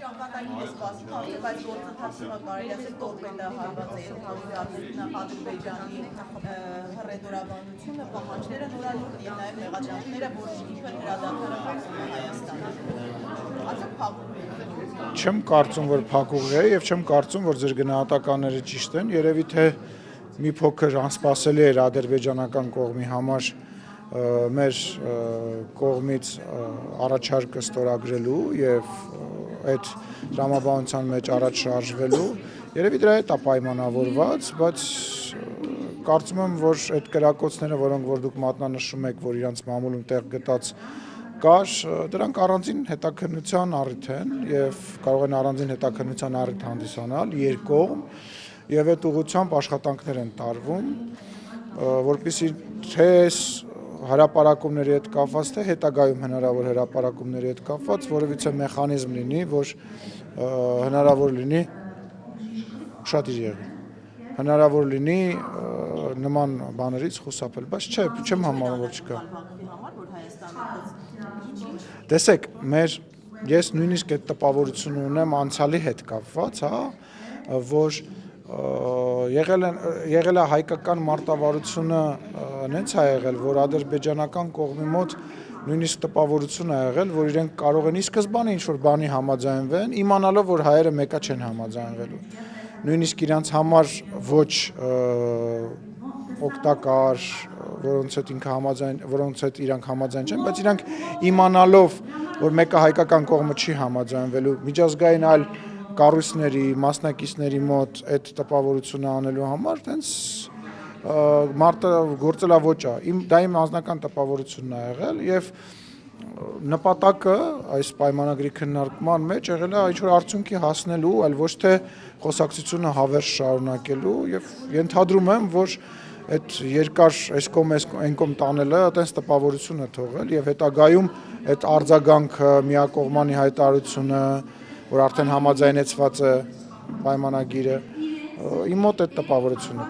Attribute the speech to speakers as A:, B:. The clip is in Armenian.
A: Ճակատագիրը սպասում, արդյոք այս գործընթացումը կարելի ասել տորպեդա հարված է, Ադրբեջանի հռետորաբանությունը, պահանջները նորարարի եւ նաեւ մեղադրանքները, որ իբր հրադադարը փակվում է Հայաստանում։ Արդյոք փակվում է։
B: Չեմ կարծում, որ փակուղի է եւ չեմ կարծում, որ ձեր գնահատականները ճիշտ են։ Երևի թե մի փոքր անսպասելի էր ադրբեջանական կողմի համար մեր կողմից առաջարկը ստորագրելու եւ այդ դրամաբանության մեջ առաջ շարժվելու, երևի դրա հետ է պայմանավորված, բայց կարծում եմ, որ այդ կրակոցները, որոնք որ դուք մատնանշում եք, որ իրանց մամուլում տեղ գտած կար, դրանք առանձին հետաքննության առիթ են եւ կարող են առանձին հետաքննության առիթ հանդիսանալ երկկողմ եւ այդ ուղղությամբ աշխատանքներ են տարվում, որպեսզի թե հրապարակումների հետ կապված, թե հետագայում հնարավոր հրապարակումների հետ կապված որևիցե մեխանիզմ լինի, որ հնարավոր լինի հնարավոր լինի նման բաներից խուսափել, բայց չեմ համարում, որ չկա։ Տեսեք, ես նույնիսկ այդ տպավորությունը ունեմ անցյալի հետ կապված, որ եղել է հայկական մարտավարությունը նենց է եղել, որ ադրբեջանական կողմի մոտ նույնիսկ տպավորություն է եղել, որ իրենք կարող են ի սկզբանե ինչ-որ բանի համաձայնվեն, իմանալով, որ հայերը մեկա չեն համաձայնվելու։ Նույնիսկ իրանց համար ոչ օգտակար, որոնց հետ իրանք համաձայն չեն, բայց իրանք իմանալով, որ մեկը հայկական կողմը չի համաձայնվելու, միջազգային այլ կառույցների, մասնակիցների մոտ այդ տպավորությունը անելու համար, տենց մարտը գործելավոճ է, դա իմ անձնական տպավորությունն է եղել եւ նպատակը այս պայմանագրի քննարկման մեջ եղել է ինչ-որ արդյունքի հասնելու, այլ ոչ թե խոսակցությունը հավերժ շարունակելու եւ ենթադրում եմ, որ այդ երկար այս կողմ այն կողմ տանելը այտենց տպավորություն է թողել եւ հետագայում այդ արձագանքը, միակողմանի հայտարարությունը, որ արդեն համաձայնեցված է պայմանագիրը, իմ մոտ այդ տպավորությունը